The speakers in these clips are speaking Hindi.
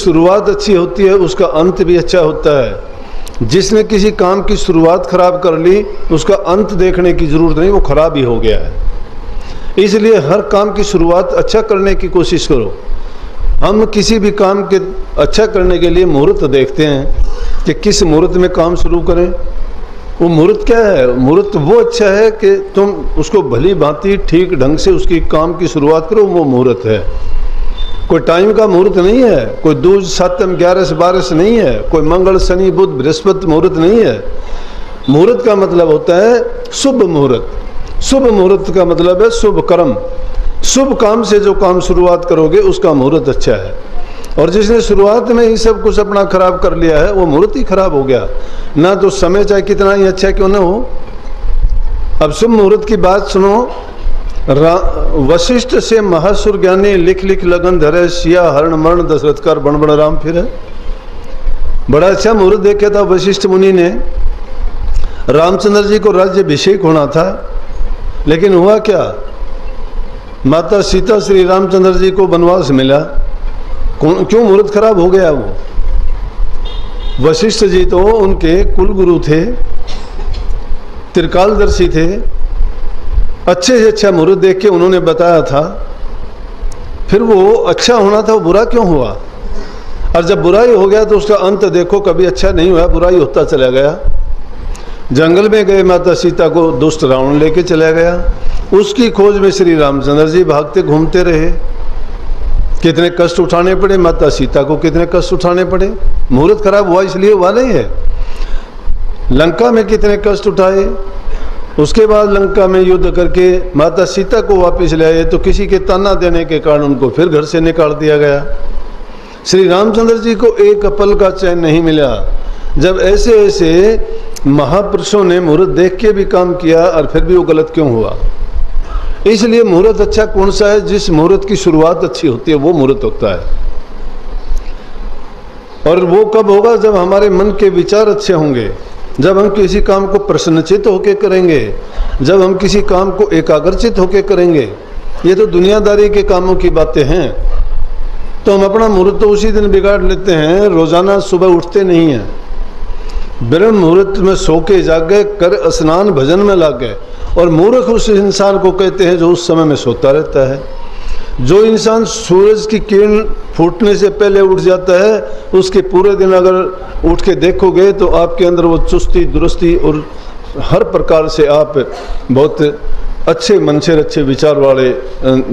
शुरुआत अच्छी होती है उसका अंत भी अच्छा होता है। जिसने किसी काम की शुरुआत खराब कर ली उसका अंत देखने की जरूरत नहीं, वो खराब ही हो गया है। इसलिए हर काम की शुरुआत अच्छा करने की कोशिश करो। हम किसी भी काम के अच्छा करने के लिए मुहूर्त देखते हैं कि किस मुहूर्त में काम शुरू करें। वो मुहूर्त क्या है? मुहूर्त वो अच्छा है कि तुम उसको भली भांति ठीक ढंग से उसकी काम की शुरुआत करो, वो मुहूर्त है। कोई टाइम का मुहूर्त नहीं है, कोई दूज सातम 11 12 नहीं है, कोई मंगल शनि बुध बृहस्पति मुहूर्त नहीं है। मुहूर्त का मतलब होता है शुभ मुहूर्त। शुभ मुहूर्त का मतलब है शुभ कर्म। शुभ काम से जो काम शुरुआत करोगे उसका मुहूर्त अच्छा है। और जिसने शुरुआत में ही सब कुछ अपना खराब कर लिया है वो मुहूर्त ही खराब हो गया ना। तो समय चाहे कितना ही अच्छा क्यों ना हो। अब शुभ मुहूर्त की बात सुनो। वशिष्ठ से महासुर ज्ञानी लिख लिख लगन धरे, सिया हरण मरण दशरथ कर बण बण राम फिरे। बड़ा अच्छा मुहूर्त देखा था वशिष्ठ मुनि ने। रामचंद्र जी को राज्य अभिषेक होना था, लेकिन हुआ क्या? माता सीता श्री रामचंद्र जी को वनवास मिला। क्यों मुहूर्त खराब हो गया? वो वशिष्ठ जी तो उनके कुल गुरु थे, त्रिकालदर्शी थे। अच्छे से अच्छा मुहूर्त देख के उन्होंने बताया था, फिर वो अच्छा होना था, वो बुरा क्यों हुआ? और जब बुराई हो गया तो उसका अंत देखो, कभी अच्छा नहीं हुआ, बुराई होता चला गया। जंगल में गए, माता सीता को दुष्ट रावण लेके चला गया। उसकी खोज में श्री रामचंद्र जी भागते घूमते रहे। कितने कष्ट उठाने पड़े, माता सीता को कितने कष्ट उठाने पड़े। मुहूर्त खराब हुआ इसलिए हुआ नहीं है। लंका में कितने कष्ट उठाए, उसके बाद लंका में युद्ध करके माता सीता को वापस ले आए तो किसी के ताना देने के कारण उनको फिर घर से निकाल दिया गया। श्री रामचंद्र जी को एक पल का चैन नहीं मिला। जब ऐसे ऐसे महापुरुषों ने मुहूर्त देख के भी काम किया और फिर भी वो गलत क्यों हुआ? इसलिए मुहूर्त अच्छा कौन सा है? जिस मुहूर्त की शुरुआत अच्छी होती है वो मुहूर्त होता है। और वो कब होगा? जब हमारे मन के विचार अच्छे होंगे, जब हम किसी काम को प्रसन्नचित होकर करेंगे, जब हम किसी काम को एकाग्रचित होकर करेंगे। ये तो दुनियादारी के कामों की बातें हैं। तो हम अपना मुहूर्त तो उसी दिन बिगाड़ लेते हैं। रोजाना सुबह उठते नहीं हैं, ब्रह्म मुहूर्त में सो के जाग गए, कर स्नान भजन में लग गए। और मूर्ख उस इंसान को कहते हैं जो उस समय में सोता रहता है। जो इंसान सूरज की किरण फूटने से पहले उठ जाता है, उसके पूरे दिन अगर उठ के देखोगे तो आपके अंदर वो चुस्ती दुरुस्ती और हर प्रकार से आप बहुत अच्छे मन से अच्छे विचार वाले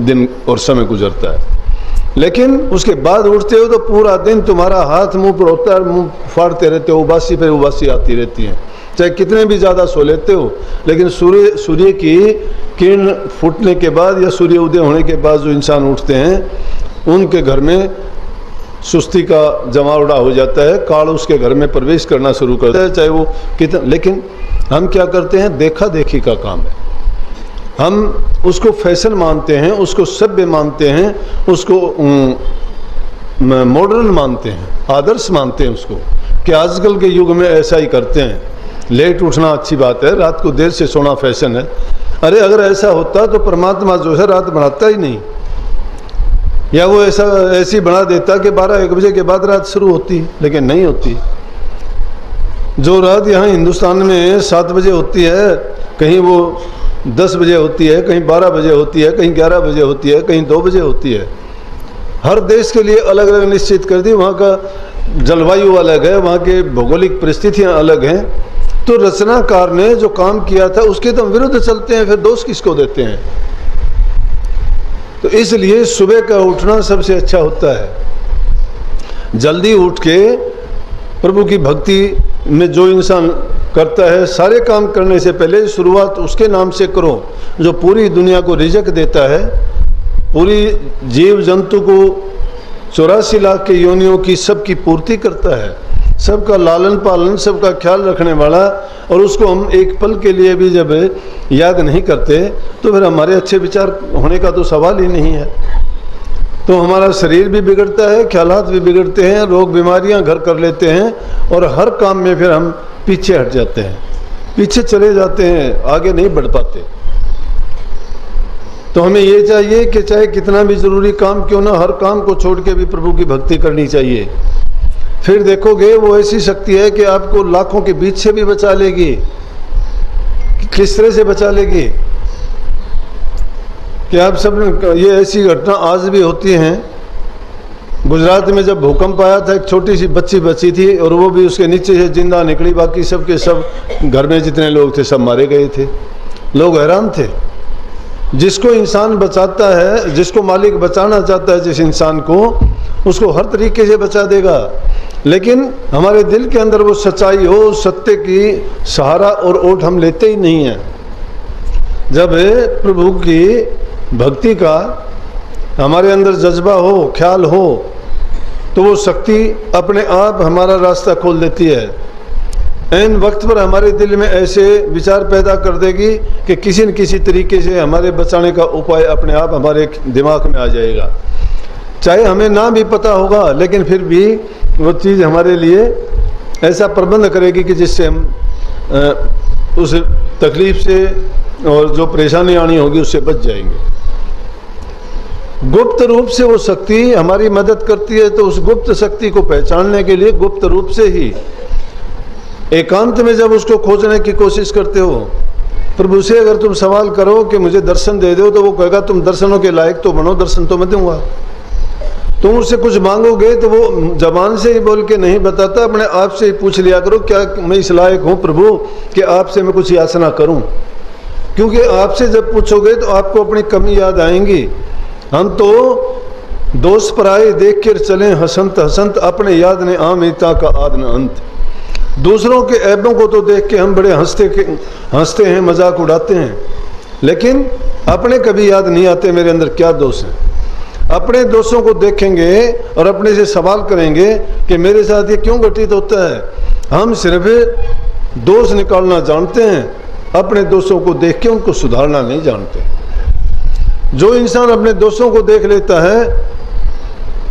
दिन और समय गुजरता है। लेकिन उसके बाद उठते हो तो पूरा दिन तुम्हारा हाथ मुंह पर होता है, मुंह फाड़ते रहते हो, उबासी पे उबासी आती रहती है। चाहे कितने भी ज़्यादा सो लेते हो, लेकिन सूर्य की किरण फूटने के बाद या सूर्य उदय होने के बाद जो इंसान उठते हैं उनके घर में सुस्ती का जमावड़ा हो जाता है। काल उसके घर में प्रवेश करना शुरू करता है, चाहे वो कितना। लेकिन हम क्या करते हैं? देखा देखी का काम है। हम उसको फैशन मानते हैं, उसको सभ्य मानते हैं, उसको मॉडर्न मानते हैं, आदर्श मानते हैं उसको, कि आजकल के युग में ऐसा ही करते हैं। लेट उठना अच्छी बात है, रात को देर से सोना फैशन है। अरे अगर ऐसा होता तो परमात्मा जो है रात बनाता ही नहीं, या वो ऐसी बना देता कि 12-1 बजे के बाद रात शुरू होती, लेकिन नहीं होती। जो रात यहाँ हिंदुस्तान में 7 बजे होती है, कहीं वो 10 बजे होती है, कहीं 12 बजे होती है, कहीं 11 बजे होती है, कहीं 2 बजे होती है। हर देश के लिए अलग अलग निश्चित कर दी। वहाँ का जलवायु अलग है, वहाँ के भौगोलिक परिस्थितियाँ अलग हैं। तो रचनाकार ने जो काम किया था उसके तो विरुद्ध चलते हैं, फिर दोष किसको देते हैं? तो इसलिए सुबह का उठना सबसे अच्छा होता है। जल्दी उठ के प्रभु की भक्ति में जो इंसान करता है, सारे काम करने से पहले शुरुआत उसके नाम से करो जो पूरी दुनिया को रिजक देता है, पूरी जीव जंतु को 84 लाख के योनियों की सबकी पूर्ति करता है, सबका लालन पालन, सबका ख्याल रखने वाला। और उसको हम एक पल के लिए भी जब याद नहीं करते तो फिर हमारे अच्छे विचार होने का तो सवाल ही नहीं है। तो हमारा शरीर भी बिगड़ता है, ख्यालात भी बिगड़ते हैं, रोग बीमारियां घर कर लेते हैं और हर काम में फिर हम पीछे हट जाते हैं, पीछे चले जाते हैं, आगे नहीं बढ़ पाते। तो हमें ये चाहिए कि चाहे कितना भी ज़रूरी काम क्यों ना, हर काम को छोड़ के भी प्रभु की भक्ति करनी चाहिए। फिर देखोगे वो ऐसी शक्ति है कि आपको लाखों के बीच से भी बचा लेगी। किस तरह से बचा लेगी कि आप सब, ये ऐसी घटना आज भी होती हैं। गुजरात में जब भूकंप आया था, एक छोटी सी बच्ची बची थी और वो भी उसके नीचे से जिंदा निकली, बाकी सब के सब घर में जितने लोग थे सब मारे गए थे। लोग हैरान थे। जिसको इंसान बचाता है, जिसको मालिक बचाना चाहता है जिस इंसान को, उसको हर तरीके से बचा देगा। लेकिन हमारे दिल के अंदर वो सच्चाई हो, सत्य की सहारा और ओट हम लेते ही नहीं हैं। जब प्रभु की भक्ति का हमारे अंदर जज्बा हो, ख्याल हो, तो वो शक्ति अपने आप हमारा रास्ता खोल देती है। ऐन वक्त पर हमारे दिल में ऐसे विचार पैदा कर देगी कि किसी न किसी तरीके से हमारे बचाने का उपाय अपने आप हमारे दिमाग में आ जाएगा। चाहे हमें ना भी पता होगा, लेकिन फिर भी वो चीज़ हमारे लिए ऐसा प्रबंध करेगी कि जिससे हम उस तकलीफ से और जो परेशानी आनी होगी उससे बच जाएंगे। गुप्त रूप से वो शक्ति हमारी मदद करती है। तो उस गुप्त शक्ति को पहचानने के लिए गुप्त रूप से ही एकांत में जब उसको खोजने की कोशिश करते हो, प्रभु से अगर तुम सवाल करो कि मुझे दर्शन दे दो, तो वो कहेगा तुम दर्शनों के लायक तो बनो, दर्शन तो मैं दूंगा। तुम उससे कुछ मांगोगे तो वो जबान से ही बोल के नहीं बताता, अपने आप से ही पूछ लिया करो, क्या मैं इस लायक हूँ प्रभु कि आपसे मैं कुछ याचना करूँ। क्योंकि आपसे जब पूछोगे तो आपको अपनी कमी याद आएंगी। हम तो दोष पराये देख कर चले हसंत हसंत, अपने याद ने आमिता का आद न अंत। दूसरों के ऐबों को तो देख के हम बड़े हंसते हैं, मजाक उड़ाते हैं, लेकिन अपने कभी याद नहीं आते मेरे अंदर क्या दोष है। अपने दोषों को देखेंगे और अपने से सवाल करेंगे कि मेरे साथ ये क्यों घटित होता है। हम सिर्फ दोष निकालना जानते हैं, अपने दोषों को देख के उनको सुधारना नहीं जानते। जो इंसान अपने दोषों को देख लेता है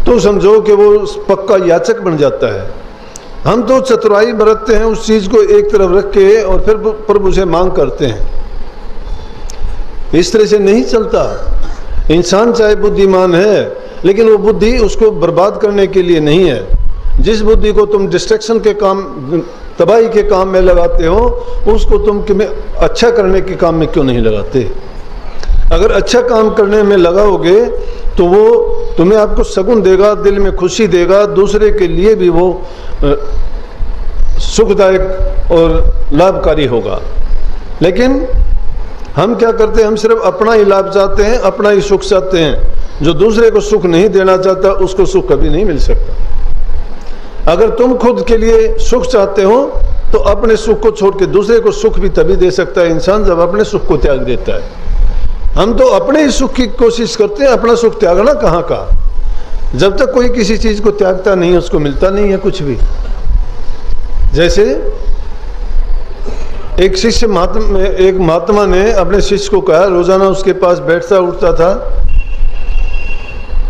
तो समझो कि वो पक्का याचक बन जाता है। हम तो चतुराई बरतते हैं, उस चीज को एक तरफ रख के और फिर प्रभु से मांग करते हैं। इस तरह से नहीं चलता। इंसान चाहे बुद्धिमान है, लेकिन वो बुद्धि उसको बर्बाद करने के लिए नहीं है। जिस बुद्धि को तुम डिस्ट्रैक्शन के काम, तबाही के काम में लगाते हो, उसको तुम अच्छा करने के काम में क्यों नहीं लगाते। अगर अच्छा काम करने में लगाओगे तो वो तुम्हें आपको सगुन देगा, दिल में खुशी देगा, दूसरे के लिए भी वो सुखदायक और लाभकारी होगा। लेकिन हम क्या करते हैं, हम सिर्फ अपना ही लाभ चाहते हैं, अपना ही सुख चाहते हैं। जो दूसरे को सुख नहीं देना चाहता उसको सुख कभी नहीं मिल सकता। अगर तुम खुद के लिए सुख चाहते हो तो अपने सुख को छोड़ के दूसरे को सुख भी तभी दे सकता है इंसान जब अपने सुख को त्याग देता है। हम तो अपने ही सुख की कोशिश करते हैं, अपना सुख त्यागना कहाँ का। जब तक कोई किसी चीज को त्यागता नहीं उसको मिलता नहीं है कुछ भी। जैसे एक महात्मा ने अपने शिष्य को कहा, रोजाना उसके पास बैठता उठता था,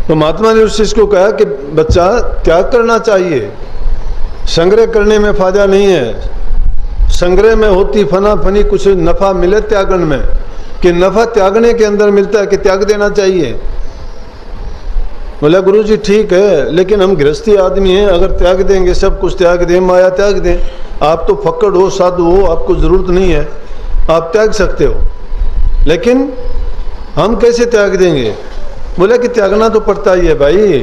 तो महात्मा ने उस शिष्य को कहा कि बच्चा त्याग करना चाहिए, संग्रह करने में फायदा नहीं है। संग्रह में होती फना फनी, कुछ नफा मिले त्यागन में, कि नफा त्यागने के अंदर मिलता है कि त्याग देना चाहिए। बोला गुरुजी ठीक है, लेकिन हम गृहस्थी आदमी हैं, अगर त्याग देंगे, सब कुछ त्याग दें, माया त्याग दें। आप तो फक्कड़ हो, साधु हो, आपको जरूरत नहीं है, आप त्याग सकते हो, लेकिन हम कैसे त्याग देंगे। बोला कि त्यागना तो पड़ता ही है भाई,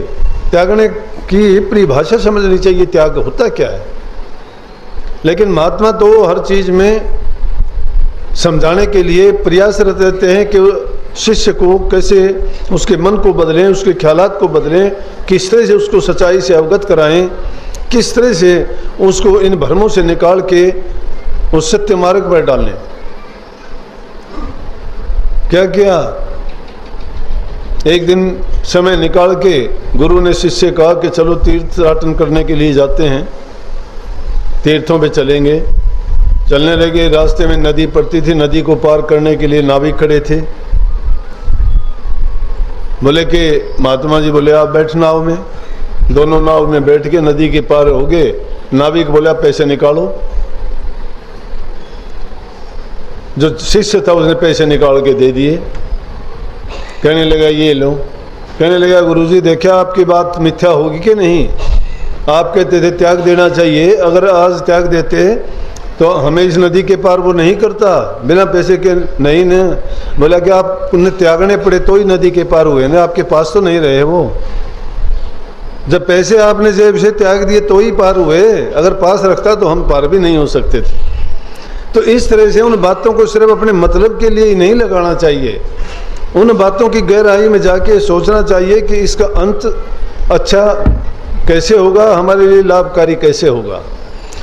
त्यागने की परिभाषा समझनी चाहिए, त्याग होता क्या है। लेकिन महात्मा तो हर चीज में समझाने के लिए प्रयासरत रहते हैं कि शिष्य को कैसे उसके मन को बदलें, उसके ख्यालात को बदलें, किस तरह से उसको सच्चाई से अवगत कराएं, किस तरह से उसको इन भ्रमों से निकाल के उस सत्य मार्ग पर डालें। क्या किया, एक दिन समय निकाल के गुरु ने शिष्य से कहा कि चलो तीर्थयाटन करने के लिए जाते हैं, तीर्थों पे चलेंगे। चलने लगे, रास्ते में नदी पड़ती थी, नदी को पार करने के लिए नाविक खड़े थे। बोले कि महात्मा जी, बोले आप बैठ नाव में। दोनों नाव में बैठ के नदी के पार हो गए। नाविक बोला पैसे निकालो। जो शिष्य था उसने पैसे निकाल के दे दिए। कहने लगा ये लो, कहने लगा गुरुजी देखा आपकी बात मिथ्या होगी कि नहीं, आप कहते थे त्याग देना चाहिए, अगर आज त्याग देते तो हमें इस नदी के पार वो नहीं करता बिना पैसे के। नहीं न, बोला कि आप उन्हें त्यागने पड़े तो ही नदी के पार हुए ना, आपके पास तो नहीं रहे वो। जब पैसे आपने जेब से त्याग दिए तो ही पार हुए, अगर पास रखता तो हम पार भी नहीं हो सकते थे। तो इस तरह से उन बातों को सिर्फ अपने मतलब के लिए ही नहीं लगाना चाहिए, उन बातों की गहराई में जाके सोचना चाहिए कि इसका अंत अच्छा कैसे होगा, हमारे लिए लाभकारी कैसे होगा।